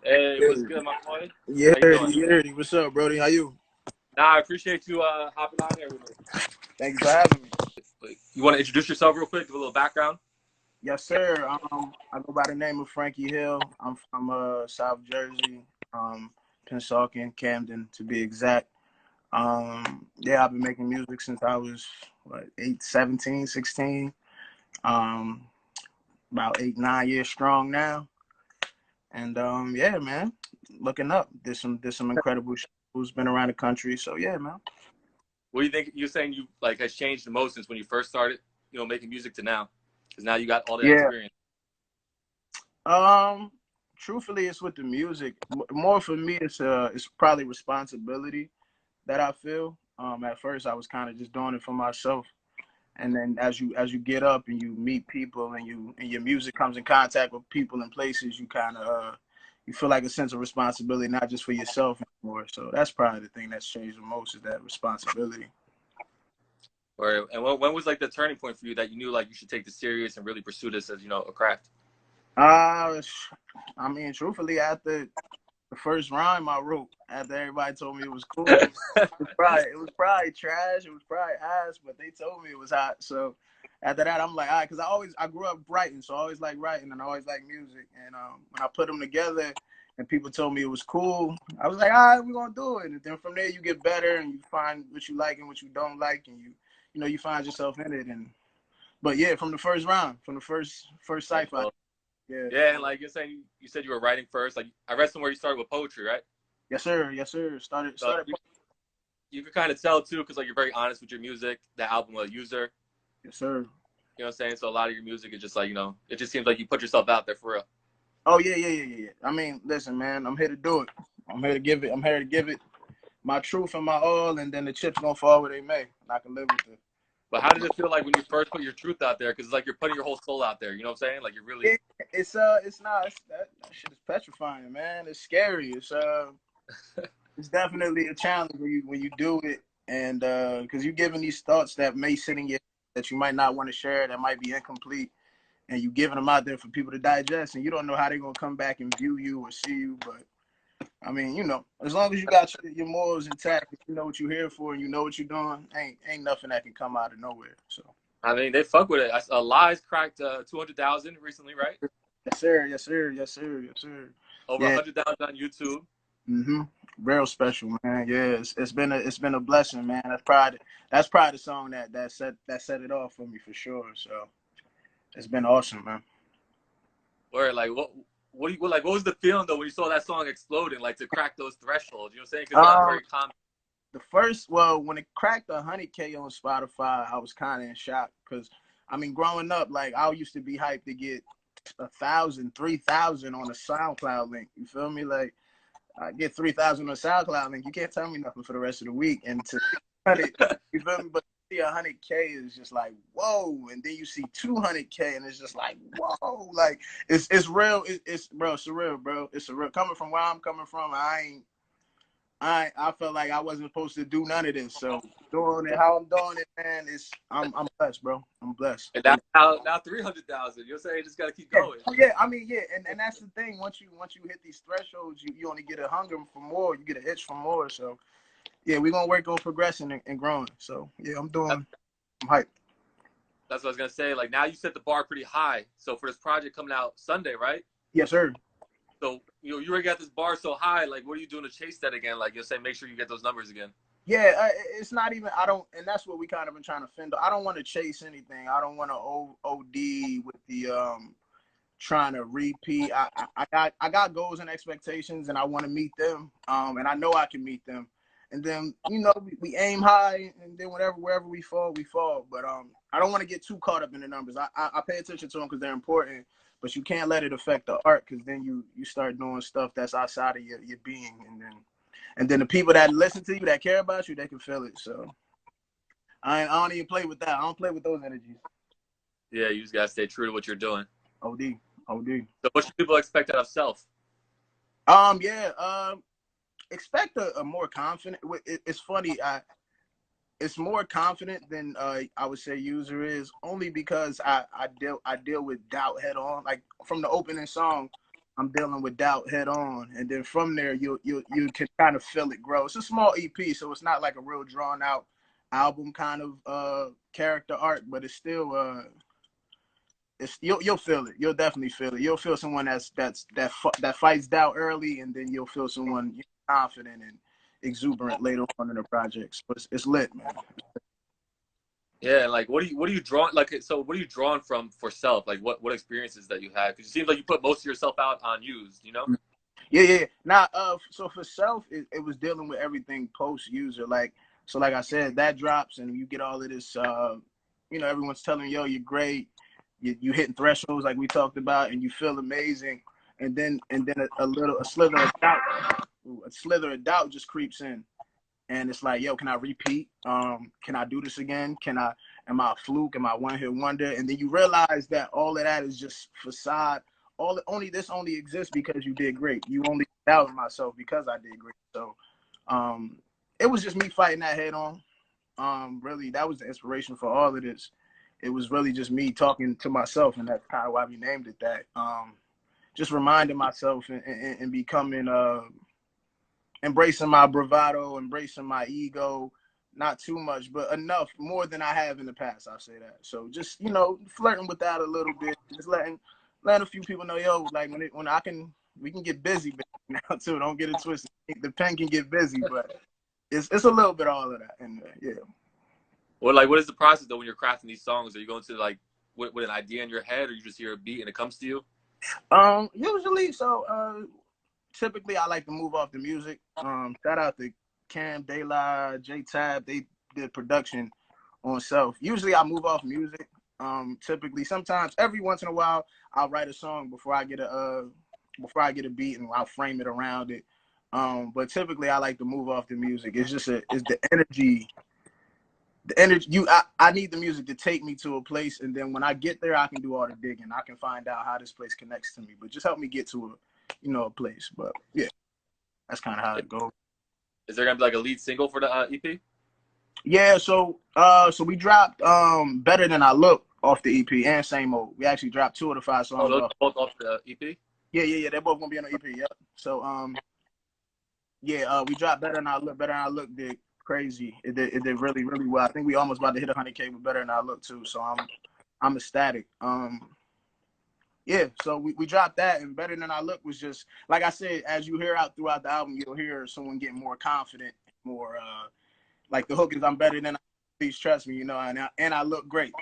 Hey, what's Yeah, good, my boy? yeah, How you doing? yeah. What's up, Brody? How you? Nah, I appreciate you hopping on here with me. Thanks for having me. Like, you want to introduce yourself real quick, give a little background? Yes, sir. I go by the name of Franky Hill. I'm from South Jersey, Pennsauken, Camden, to be exact. Yeah, I've been making music since I was what 17, 16. Um, about 8, 9 years strong now. And yeah, man, looking up. Did some incredible shows. Been around the country. So yeah, man. What do you think? You're saying you like has changed the most since when you first started, making music to now, because now you got all that Yeah. experience. Um, Truthfully, it's with the music. More for me, it's probably responsibility that I feel. At first, I was kind of just doing it for myself, and then as you get up and you meet people and your music comes in contact with people and places, you kind of you feel like a sense of responsibility, not just for yourself anymore. So that's probably the thing that's changed the most is that responsibility. Or and when was like the turning point for you that you knew like you should take this serious and really pursue this as a craft? Uh, I mean, truthfully, after the first rhyme I wrote, after everybody told me it was cool. It was probably trash. It was probably ass, but they told me it was hot. So after that, I'm like, all right, because I grew up writing, so I always like writing and I always like music. And when I put them together, and people told me it was cool, I was like, all right, we're gonna do it. And then from there, you get better and you find what you like and what you don't like, and you find yourself in it. And but yeah, from the first round, from the first That's sci-fi, dope. yeah, Yeah, and like you're saying, you said you were writing first. Like I read somewhere you started with poetry, right? yes sir, yes sir. Started So started, you could kind of tell too, because like you're very honest with your music. That album, User. yes sir. You know what I'm saying? So a lot of your music is just like, it just seems like you put yourself out there for real. Oh yeah, yeah, yeah, yeah, yeah. I mean, listen, man, I'm here to do it. I'm here to give it. I'm here to give it my truth and my all, and then the chips gonna fall where they may. And I can live with it. But how did it feel like when you first put your truth out there? Because it's like you're putting your whole soul out there. You know what I'm saying? Like you're really. Yeah, it's not. That shit is petrifying, man. It's scary. It's definitely a challenge when you do it, and because you're giving these thoughts that may sit in your that you might not want to share, that might be incomplete, and you giving them out there for people to digest, and you don't know how they're gonna come back and view you or see you, but. I mean, as long as you got your morals intact, you know what you're here for, and you know what you're doing, ain't nothing that can come out of nowhere. So, I mean, they fuck with it. Lies cracked 200,000 recently, right? yes sir, yes sir, yes sir, yes sir. Over Yeah, 100,000 on YouTube. mm-hmm. Real special, man. Yeah, it's been a blessing, man. That's probably the song that set it off for me for sure. So it's been awesome, man. Or like what was the feeling though when you saw that song exploding, like to crack those thresholds? You know what I'm saying? Because it's not Um, very common. when it cracked 100K on Spotify, I was kind of in shock because, I mean, growing up, like I used to be hyped to get 1,000, 3,000 on a SoundCloud link. You feel me? Like I get 3,000 on a SoundCloud link. You can't tell me nothing for the rest of the week. And to 100, you feel me? But to see 100K is just like whoa, and then you see 200K, and it's just like whoa, like it's real. It's bro, it's surreal, bro. It's surreal. Coming from where I'm coming from, I felt like I wasn't supposed to do none of this. So doing it how I'm doing it, man, I'm blessed, bro. I'm blessed. And now 300,000. You know what I'm saying? You just gotta keep Yeah, going. oh, yeah. I mean, yeah, and that's the thing. Once you hit these thresholds, you only get a hunger for more. You get an itch for more. So yeah, we're gonna work on progressing and growing. So yeah, That's, I'm hyped. that's what I was gonna say. Like now you set the bar pretty high. So for this project coming out Sunday, right? Yes, sir. So you already got this bar so high. Like what are you doing to chase that again? Like you'll say, make sure you get those numbers again. Yeah, it's not even. I don't, and that's what we kind of been trying to fend. I don't want to chase anything. I don't want to OD with the trying to repeat. I got goals and expectations, and I want to meet them. And I know I can meet them. And then we aim high, and then wherever we fall, we fall. But I don't want to get too caught up in the numbers. I pay attention to them because they're important, but you can't let it affect the art because then you start doing stuff that's outside of your being, and then the people that listen to you, that care about you, they can feel it. So I don't even play with that. I don't play with those energies. Yeah, you just gotta stay true to what you're doing. OD, OD. So what should people expect out of self? Yeah. Expect a more confident. It's funny. It's more confident than I would say user is, only because I deal with doubt head on. Like from the opening song, I'm dealing with doubt head on, and then from there you can kind of feel it grow. It's a small EP, so it's not like a real drawn out album kind of character arc, but it's still you'll feel it. You'll definitely feel it. You'll feel someone that fights doubt early, and then you'll feel someone confident and exuberant later on in the project. So it's lit, man. Yeah, like what are you drawing like? So what are you drawing from for self? Like what experiences that you had? Because it seems like you put most of yourself out on used, you know? Yeah. Now, so for self, it was dealing with everything post user. Like I said, that drops and you get all of this. Everyone's telling you, yo, you're great. You hitting thresholds like we talked about, and you feel amazing. And then a slither of doubt just creeps in, and it's like, yo, can I repeat? Can I do this again? Am I a fluke? Am I one hit wonder? And then you realize that all of that is just facade. This only exists because you did great. You only doubted myself because I did great. So, it was just me fighting that head on. Really, that was the inspiration for all of this. It was really just me talking to myself, and that's kind of why we named it that. Just reminding myself and becoming, embracing my bravado, embracing my ego, not too much, but enough, more than I have in the past. I'll say that. So just, flirting with that a little bit, just letting a few people know, yo, like we can get busy now too. Don't get it twisted. The pen can get busy, but it's a little bit all of that. And yeah. Well, like, what is the process though when you're crafting these songs? Are you going to like with an idea in your head, or you just hear a beat and it comes to you? Usually, typically I like to move off the music. Shout out to Cam, De La, J Tab. They did production on self. Usually I move off music. Typically, sometimes every once in a while I'll write a song before I get a beat and I'll frame it around it. But typically I like to move off the music. It's the energy. I need the music to take me to a place, and then when I get there, I can do all the digging. I can find out how this place connects to me. But just help me get to a place. But yeah, that's kind of how it goes. Is there gonna be like a lead single for the EP? Yeah, so we dropped Better Than I Look off the EP and Same Old. We actually dropped 2 of the 5 songs. Those both off the EP? Yeah. They're both gonna be on the EP. Yep. So we dropped Better Than I Look. Better Than I Look did crazy. It did really, really well. I think we almost about to hit 100K with Better Than I Look too. So I'm ecstatic. Yeah, so we dropped that, and Better Than I Look was just, like I said, as you hear out throughout the album, you'll hear someone getting more confident, more like the hook is I'm better than I, please trust me, and I look great,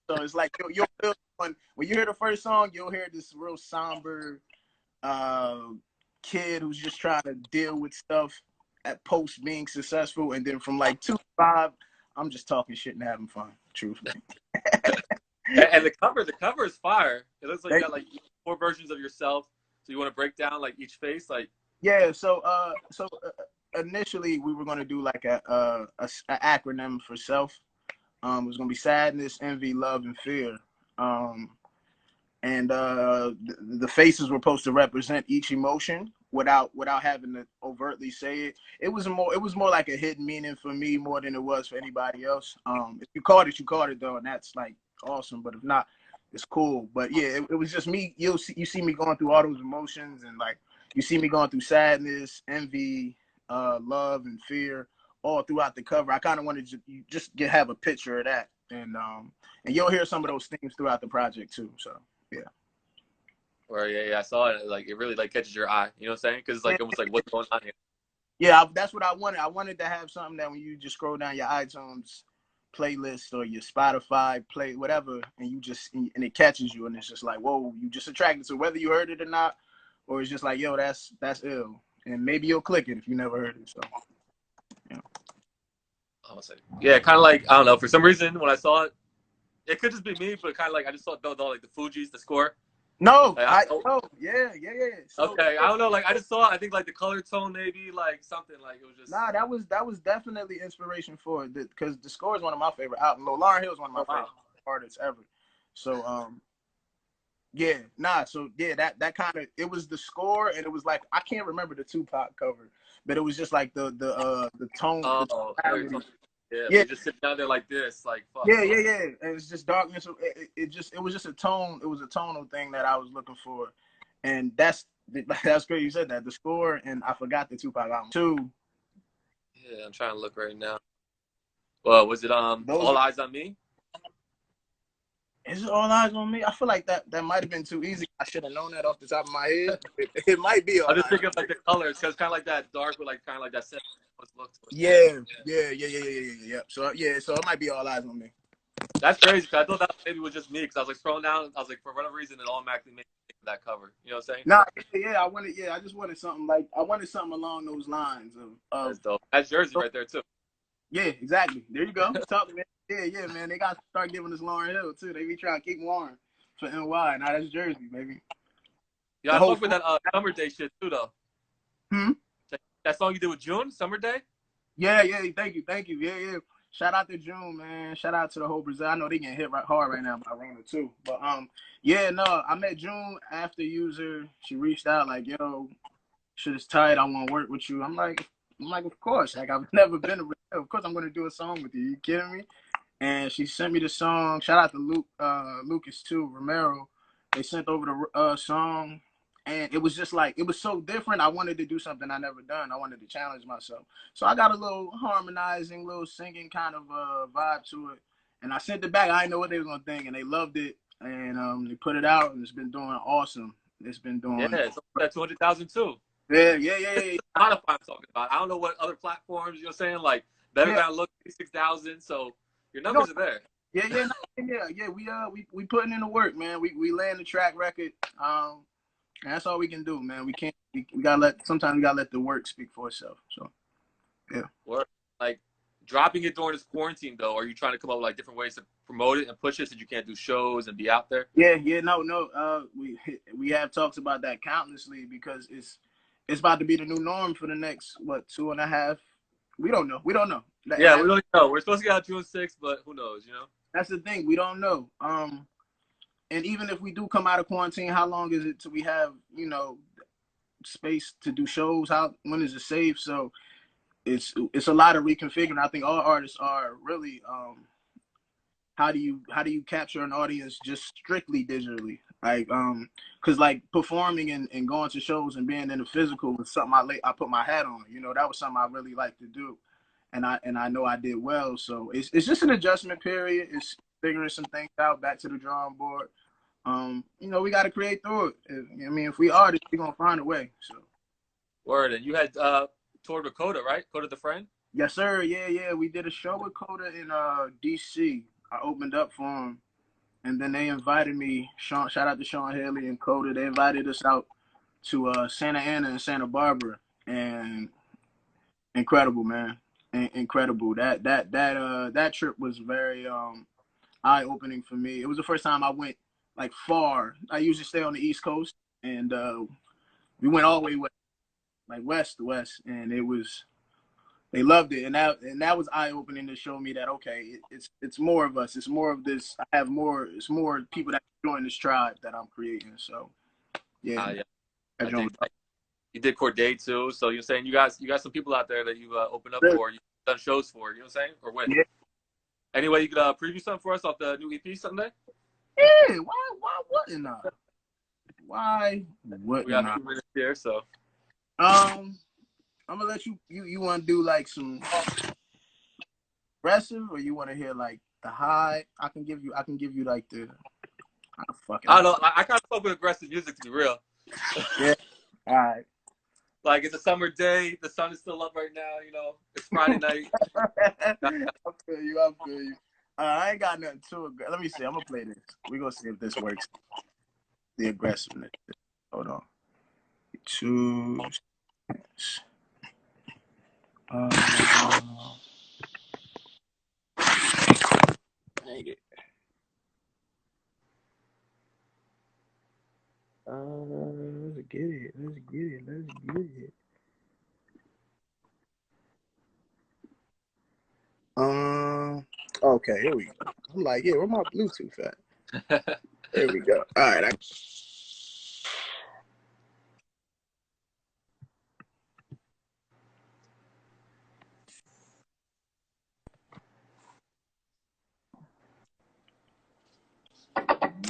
So it's like you'll feel when you hear the first song, you'll hear this real somber kid who's just trying to deal with stuff at post being successful, and then from like 2 to 5, I'm just talking shit and having fun, truthfully. And the cover is fire. It looks like you got like 4 versions of yourself. So you want to break down like each face, like yeah. So initially we were gonna do like a acronym for self. It was gonna be sadness, envy, love, and fear. And the faces were supposed to represent each emotion without having to overtly say it. It was more like a hidden meaning for me more than it was for anybody else. If you caught it though, and that's like awesome. But if not, it's cool. But yeah, it was just me. You see me going through all those emotions, and like you see me going through sadness, envy, love, and fear all throughout the cover. I kind of wanted to just have a picture of that, and you'll hear some of those themes throughout the project too. So yeah. Or yeah, I saw it. Like it really like catches your eye. You know what I'm saying? Because it's like almost like what's going on here. Yeah, that's what I wanted. I wanted to have something that when you just scroll down your iTunes playlist or your Spotify play whatever, and it catches you, and it's just like, whoa, you just attracted to whether you heard it or not, or it's just like, yo, that's ill, and maybe you'll click it if you never heard it. So yeah. Yeah, kind of like I don't know. For some reason, when I saw it, it could just be me, but kind of like I just saw like the Fugees, the score. No, like, yeah. So, okay, I don't know. Like I just saw, I think like the color tone, maybe like something like it was just. Nah, that was definitely inspiration for it because the score is one of my favorite albums. Lauryn Hill is one of my favorite artists ever. So yeah, that kind of, it was the score, and it was like I can't remember the Tupac cover, but it was just like the tone. Yeah, just sit down there like this, like fuck. Yeah. And it's just darkness. It was just a tone. It was a tonal thing that I was looking for, and that's That's great. You said that. The Score, and I forgot the Tupac album. Two. Yeah, I'm trying to look right now. Well, was it Those All are, Eyes on Me? is it All Eyes on Me? I feel like that might have been too easy. I should have known that off the top of my head. It might be I'm All just Eyes. thinking of like the colors, because kind of like that dark with like kind of like that look to it. Yeah. So it might be All Eyes on Me. That's crazy. Cause I thought that maybe was just me, because I was like scrolling down. I was like, for whatever reason, it automatically made me think of that cover. You know what I'm saying? Nah, I just wanted something like along those lines of That's dope. That's Jersey right there too. yeah, exactly. There you go. Talk, man. Yeah, man. They got to start giving us Lauren Hill too. They be trying to keep Lauren for NY. Now that's Jersey, baby. Yeah, The I whole fuck with that Summer Day shit too, though. hmm? That song you did with June, Summer Day. Yeah. Thank you. Yeah. Shout out to June, man. Shout out to the whole Brazil. I know they getting hit hard right now by Rona too. But yeah, no, I met June after User. She reached out like, yo, shit is tight. I want to work with you. I'm like, of course. Like I've never been to. Of course, I'm gonna do a song with you. You kidding me? And she sent me the song. Shout out to Lucas too, Romero. They sent over the song, and it was just like it was so different. I wanted to do something I never done. I wanted to challenge myself. So I got a little harmonizing, little singing kind of vibe to it, and I sent it back. I didn't know what they were gonna think, and they loved it, and they put it out, and it's been doing awesome. It's been Yeah, doing it's at 200,000 too. yeah. Spotify I'm talking about. I don't know what other platforms. You know what I'm saying? Like Better Yeah. Than Look, 6,000. So your No, numbers are there. yeah. We putting in the work, man. We laying the track record. And that's all we can do, man. We can't. We gotta let. Sometimes we gotta let the work speak for itself. So, yeah. Or like dropping it during this quarantine though. Are you trying to come up with like different ways to promote it and push it, since you can't do shows and be out there? Yeah. No. We have talks about that countlessly because it's about to be the new norm for the next 2.5. We don't know. Yeah, we don't know. We're supposed to get out June 6th, but who knows? You know. That's the thing. We don't know. And even if we do come out of quarantine, how long is it till we have space to do shows? When is it safe? So it's a lot of reconfiguring. I think all artists are really how do you capture an audience just strictly digitally? Like because like performing and going to shows and being in the physical was something I put my hat on. That was something I really like to do, and I know I did well. So it's just an adjustment period. It's figuring some things out, back to the drawing board. We got to create through it. If we artists, we're gonna find a way. So. Word. And you had toured with Kota, right? Kota the Friend. Yes, sir. Yeah. We did a show with Kota in DC. I opened up for him, and then they invited me. Shout out to Sean Haley and Kota. They invited us out to Santa Ana and Santa Barbara, and incredible, man. Incredible. That trip was very eye opening for me. It was the first time I went like far. I usually stay on the East Coast, and we went all the way west, like west to west, and they loved it, and that was eye opening to show me that okay, it's more of us, it's more of this. It's more people that join this tribe that I'm creating. So yeah, Yeah. I I joined. dig that. You did Corday too, so you're saying you got some people out there that you opened up Sure. for, you done shows for. You know what I'm saying? Or with. Yeah, Anyway, you could preview something for us off the new EP someday. yeah. Why wouldn't I? Why We got wouldn't a I? few minutes here, so. I'm gonna let you want to do like some aggressive, or you want to hear like the high. I can give you like the fucking. I don't know. I kind of fuck with aggressive music, to be real. Yeah. All right. Like it's a summer day, the sun is still up right now. You know, it's Friday night. I feel you. I ain't got nothing too aggressive. Let me see. I'm gonna play this. We're gonna see if this works. The aggressiveness. Hold on. 2 seconds. Dang it. Let's get it. Okay, here we go. I'm like, yeah, where my Bluetooth at? There we go. All right.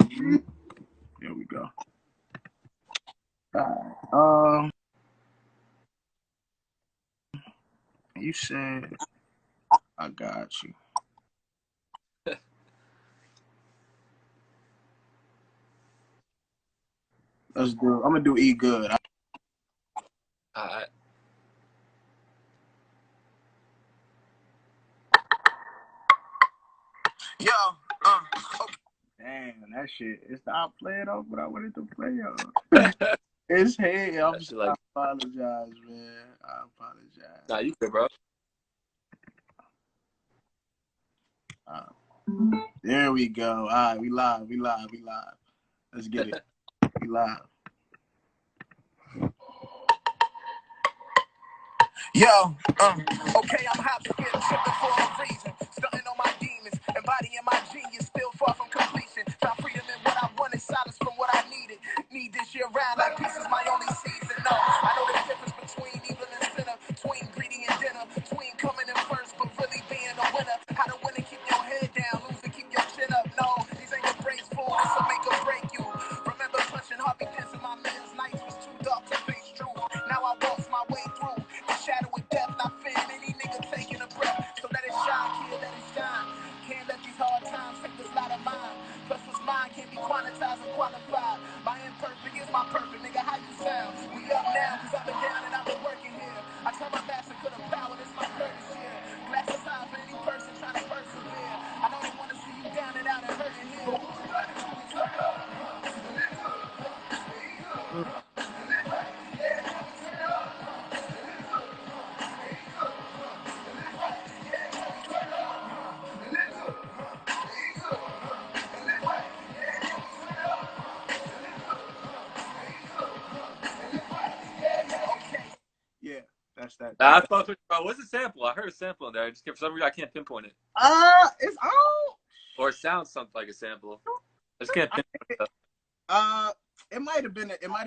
Here we go. All You said I got you. Let's do. I'm gonna do E good. Alright. Yo, okay. Damn, that shit. It's not playing off what I wanted to play on. It's hey, I apologize, man. I apologize. Nah, you good, bro. There we go. All right, we live. Let's get it. We live. Yo, okay, I'm hot, but getting tripping for a reason. Stunting on my demons, embodying my genius, still far from completion. Found freedom in what I wanted, silence from what I needed. Need this year round, like peace is my only season. No, I know the difference between evil and sinner, between greedy and dinner, between coming in first but really being a winner. How to win and keep your head down, lose and keep your chin up. No, these ain't the breaks for, this will make or break you. Remember punching Harvey Dent in my man's nights was too dark to face truth. Now I walk my way through. Shadow of death, not fearing any nigga taking a breath. So let it shine, kid, let it shine. Can't let these hard times take this light of mine. Plus what's mine can't be quantized and qualified. My imperfect is my perfect, nigga, how you sound? We up now, cause I've been down and I've been working here. I try my best to put a power, this my purpose here. Glasses high for any person trying to persevere. I know they wanna see you down and out and hurting here. Yeah, that's that. Nah, I fuck with, bro. What's the sample? I heard a sample in there. For some reason I can't pinpoint it. It's on. Or it sounds something like a sample. I just can't pinpoint it. It might have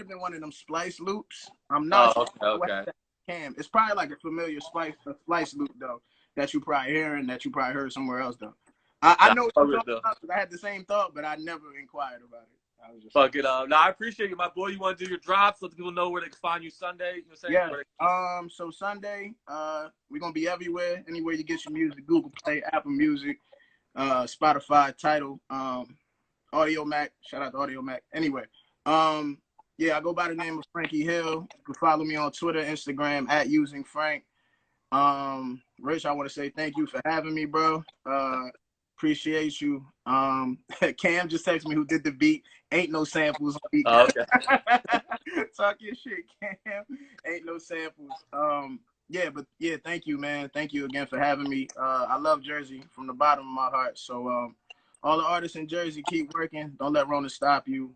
been one of them splice loops. I'm not sure. Okay. It's probably like a familiar splice loop though that you probably hearing, that you probably heard somewhere else though. I know I had the same thought, but I never inquired about it. I was just fuck it up. Now I appreciate you, my boy. You want to do your drops? Let the people know where they can find you Sunday. You know what I'm saying? So Sunday, we're gonna be everywhere. Anywhere you get your music, Google Play, Apple Music, Spotify, Tidal, Audio Mac. Shout out to Audio Mac. Anyway, yeah, I go by the name of Franky Hill. You can follow me on Twitter, Instagram at using Frank. Rich, I want to say thank you for having me, bro. Appreciate you. Cam just texted me who did the beat. Ain't no samples. Okay. Talk your shit, Cam. Ain't no samples. Yeah, but yeah, thank you, man. Thank you again for having me. I love Jersey from the bottom of my heart. So all the artists in Jersey, keep working. Don't let Rona stop you.